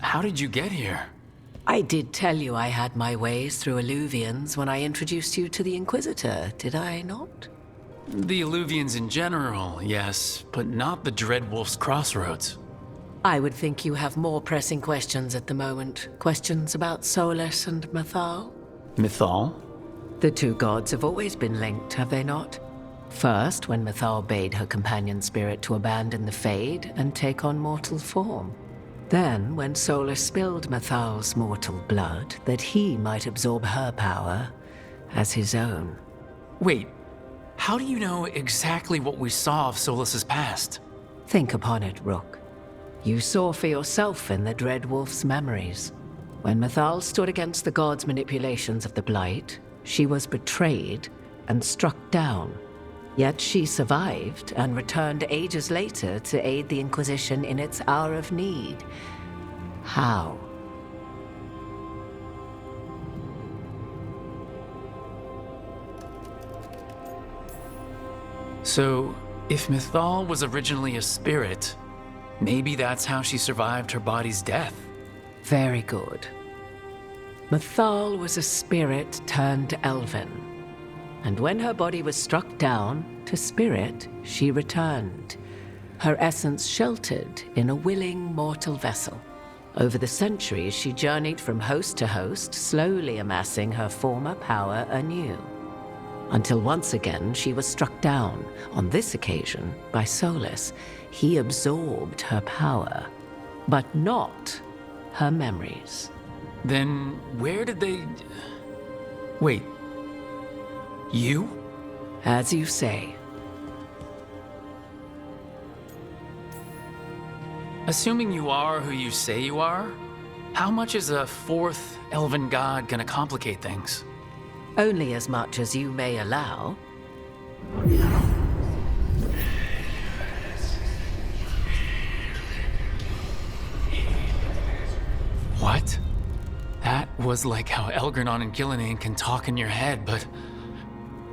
how did you get here? I did tell you I had my ways through Illuvians when I introduced you to the Inquisitor, did I not? The Illuvians in general, yes, but not the Dreadwolf's Crossroads. I would think you have more pressing questions at the moment. Questions about Solus and Mythal? Mythal? The two gods have always been linked, have they not? First, when Mythal bade her companion spirit to abandon the Fade and take on mortal form. Then, when Solus spilled Mythal's mortal blood, that he might absorb her power as his own. Wait, how do you know exactly what we saw of Solus's past? Think upon it, Rook. You saw for yourself in the Dreadwolf's memories. When Mythal stood against the gods' manipulations of the Blight, she was betrayed and struck down. Yet she survived and returned ages later to aid the Inquisition in its hour of need. How? So, if Mythal was originally a spirit, maybe that's how she survived her body's death. Very good. Mythal was a spirit turned elven. And when her body was struck down, to spirit, she returned. Her essence sheltered in a willing mortal vessel. Over the centuries, she journeyed from host to host, slowly amassing her former power anew. Until once again, she was struck down, on this occasion, by Solus. He absorbed her power, but not her memories. Then where did they... Wait. You? As you say. Assuming you are who you say you are, how much is a fourth elven god gonna complicate things? Only as much as you may allow. What? That was like how Elgernon and Gillinan can talk in your head, but...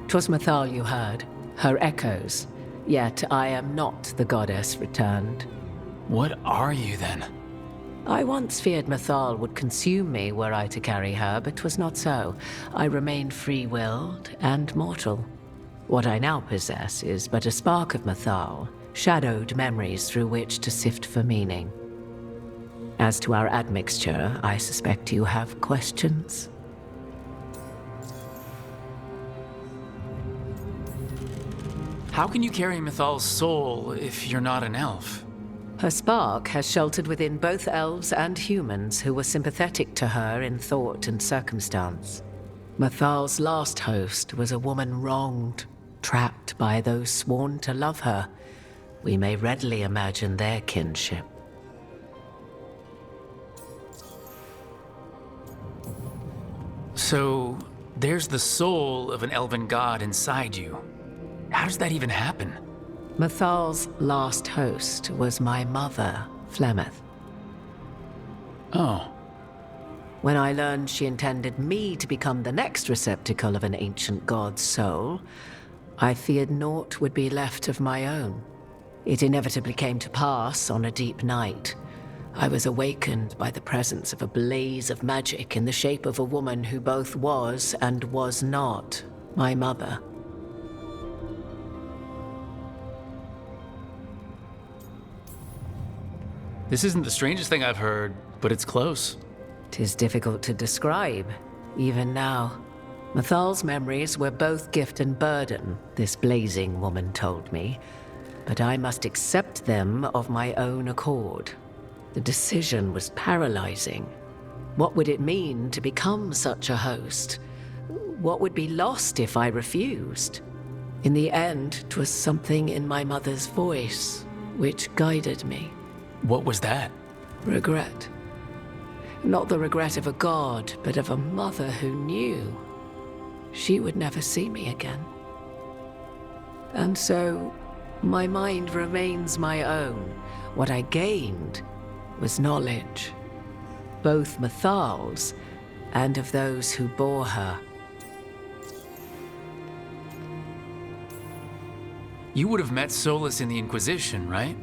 'Twas Mythal you heard, her echoes. Yet I am not the goddess returned. What are you then? I once feared Mythal would consume me were I to carry her, but 'twas not so. I remained free-willed and mortal. What I now possess is but a spark of Mythal, shadowed memories through which to sift for meaning. As to our admixture, I suspect you have questions. How can you carry Mythal's soul if you're not an elf? Her spark has sheltered within both elves and humans who were sympathetic to her in thought and circumstance. Mythal's last host was a woman wronged, trapped by those sworn to love her. We may readily imagine their kinship. So, there's the soul of an elven god inside you. How does that even happen? Mythal's last host was my mother, Flemeth. Oh. When I learned she intended me to become the next receptacle of an ancient god's soul, I feared naught would be left of my own. It inevitably came to pass on a deep night. I was awakened by the presence of a blaze of magic in the shape of a woman who both was and was not my mother. This isn't the strangest thing I've heard, but it's close. 'Tis difficult to describe, even now. Mythal's memories were both gift and burden, this blazing woman told me, but I must accept them of my own accord. The decision was paralyzing. What would it mean to become such a host? What would be lost if I refused? In the end, 'twas something in my mother's voice which guided me. What was that? Regret. Not the regret of a god, but of a mother who knew she would never see me again. And so, my mind remains my own. What I gained was knowledge, both Mythal's and of those who bore her. You would have met Solus in the Inquisition, right?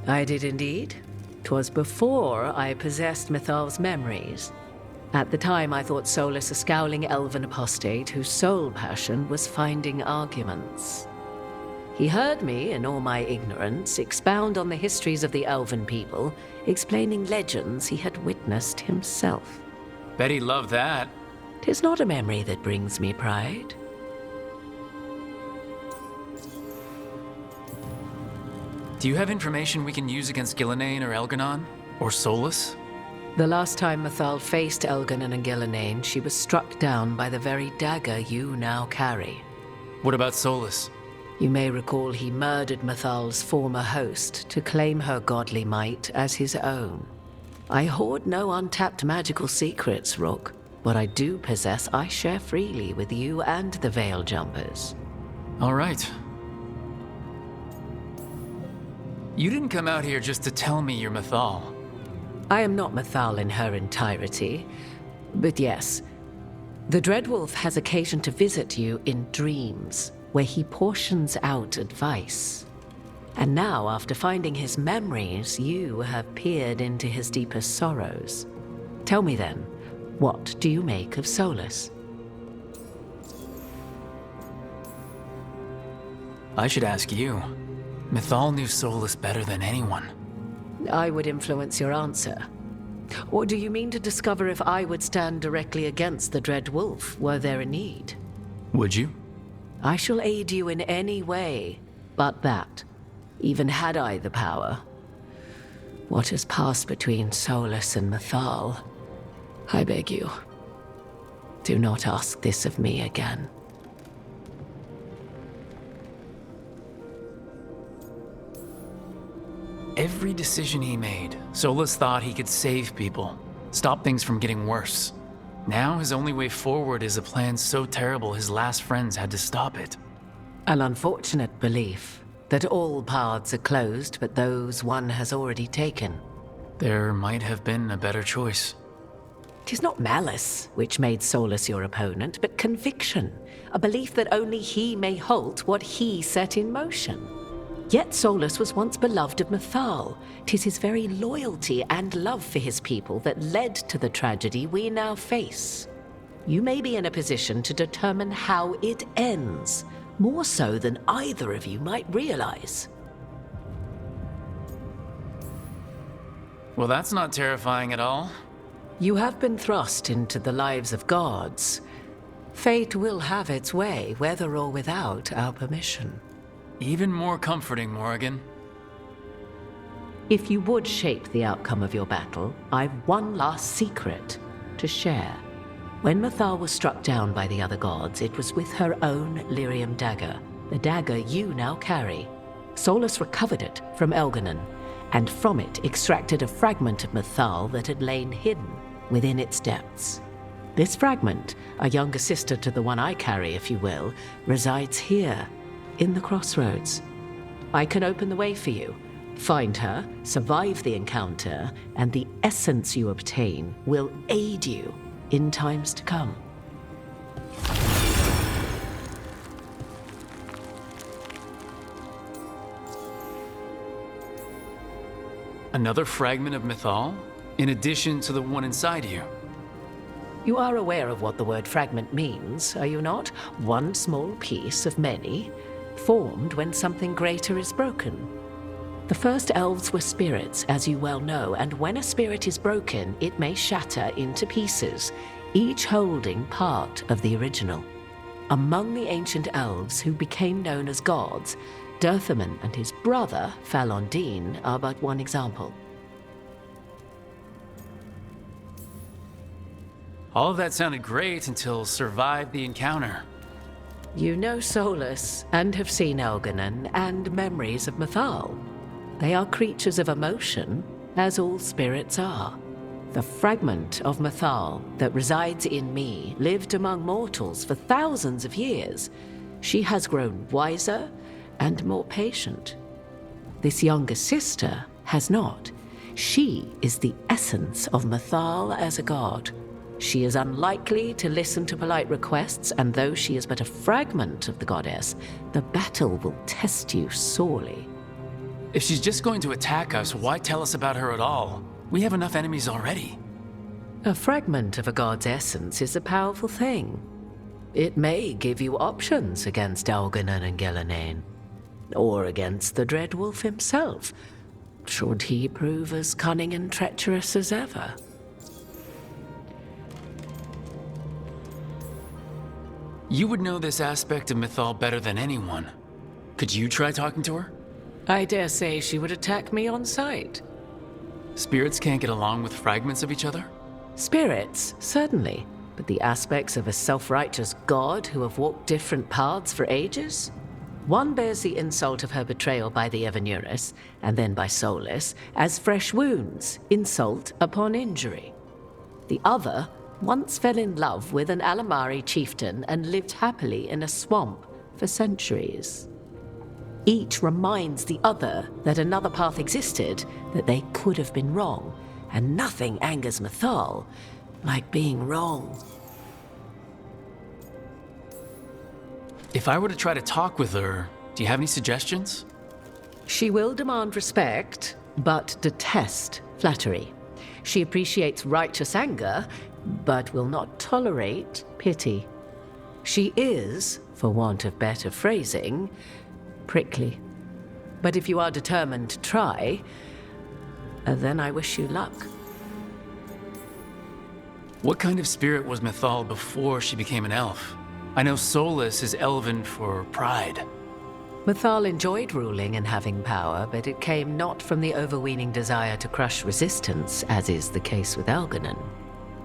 I did indeed. 'Twas before I possessed Mythal's memories. At the time, I thought Solus a scowling elven apostate whose sole passion was finding arguments. He heard me, in all my ignorance, expound on the histories of the elven people, explaining legends he had witnessed himself. Bet he loved that. 'Tis not a memory that brings me pride. Do you have information we can use against Gillenane or Elganon? Or Solus? The last time Mythal faced Elganon and Gillenane, she was struck down by the very dagger you now carry. What about Solus? You may recall he murdered Mythal's former host to claim her godly might as his own. I hoard no untapped magical secrets, Rook. What I do possess, I share freely with you and the Veil Jumpers. All right. You didn't come out here just to tell me you're Mythal. I am not Mythal in her entirety, but yes, the Dreadwolf has occasion to visit you in dreams, where he portions out advice. And now, after finding his memories, you have peered into his deepest sorrows. Tell me then, what do you make of Solus? I should ask you. Mythal knew Solus better than anyone. I would influence your answer. Or do you mean to discover if I would stand directly against the Dread Wolf were there a need? Would you? I shall aid you in any way, but that, even had I the power. What has passed between Solus and Mythal, I beg you, do not ask this of me again. Every decision he made, Solus thought he could save people, stop things from getting worse. Now his only way forward is a plan so terrible his last friends had to stop it. An unfortunate belief that all paths are closed but those one has already taken. There might have been a better choice. 'Tis not malice which made Solus your opponent, but conviction, a belief that only he may halt what he set in motion. Yet Solus was once beloved of Mythal. 'Tis his very loyalty and love for his people that led to the tragedy we now face. You may be in a position to determine how it ends, more so than either of you might realize. Well, that's not terrifying at all. You have been thrust into the lives of gods. Fate will have its way, whether or without our permission. Even more comforting, Morrigan. If you would shape the outcome of your battle, I've one last secret to share. When Mythal was struck down by the other gods, it was with her own lyrium dagger, the dagger you now carry. Solus recovered it from Elganon, and from it extracted a fragment of Mythal that had lain hidden within its depths. This fragment, a younger sister to the one I carry, if you will, resides here, in the crossroads. I can open the way for you. Find her, survive the encounter, and the essence you obtain will aid you in times to come. Another fragment of Mythal? In addition to the one inside you? You are aware of what the word fragment means, are you not? One small piece of many, formed when something greater is broken. The first elves were spirits, as you well know, and when a spirit is broken, it may shatter into pieces, each holding part of the original. Among the ancient elves who became known as gods, Dirthaman and his brother, Falondine, are but one example. All of that sounded great until survived the encounter. You know Solus, and have seen Elganon, and memories of Mythal. They are creatures of emotion, as all spirits are. The fragment of Mythal that resides in me lived among mortals for thousands of years. She has grown wiser and more patient. This younger sister has not. She is the essence of Mythal as a god. She is unlikely to listen to polite requests, and though she is but a fragment of the goddess, the battle will test you sorely. If she's just going to attack us, why tell us about her at all? We have enough enemies already. A fragment of a god's essence is a powerful thing. It may give you options against Algernon and Ghilanane, or against the Dread Wolf himself, should he prove as cunning and treacherous as ever. You would know this aspect of Mythal better than anyone. Could you try talking to her? I dare say she would attack me on sight. Spirits can't get along with fragments of each other? Spirits, certainly, but the aspects of a self-righteous god who have walked different paths for ages? One bears the insult of her betrayal by the Evanurus, and then by Solus, as fresh wounds, insult upon injury. The other once fell in love with an Alamari chieftain and lived happily in a swamp for centuries. Each reminds the other that another path existed, that they could have been wrong, and nothing angers Mythal like being wrong. If I were to try to talk with her, do you have any suggestions? She will demand respect, but detest flattery. She appreciates righteous anger, but will not tolerate pity. She is, for want of better phrasing, prickly. But if you are determined to try, then I wish you luck. What kind of spirit was Mythal before she became an elf? I know Solus is elven for pride. Mythal enjoyed ruling and having power, but it came not from the overweening desire to crush resistance, as is the case with Algernon.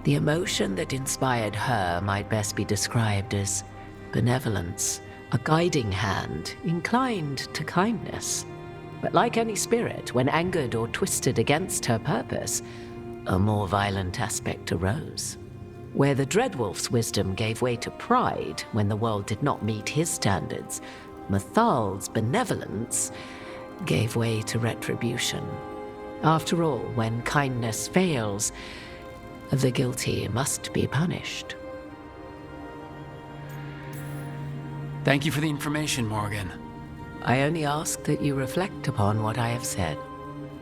The emotion that inspired her might best be described as benevolence, a guiding hand inclined to kindness. But like any spirit, when angered or twisted against her purpose, a more violent aspect arose. Where the Dreadwolf's wisdom gave way to pride when the world did not meet his standards, Mythal's benevolence gave way to retribution. After all, when kindness fails, the guilty must be punished. Thank you for the information, Morrigan. I only ask that you reflect upon what I have said.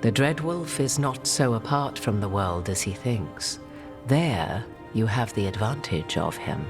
The Dreadwolf is not so apart from the world as he thinks. There, you have the advantage of him.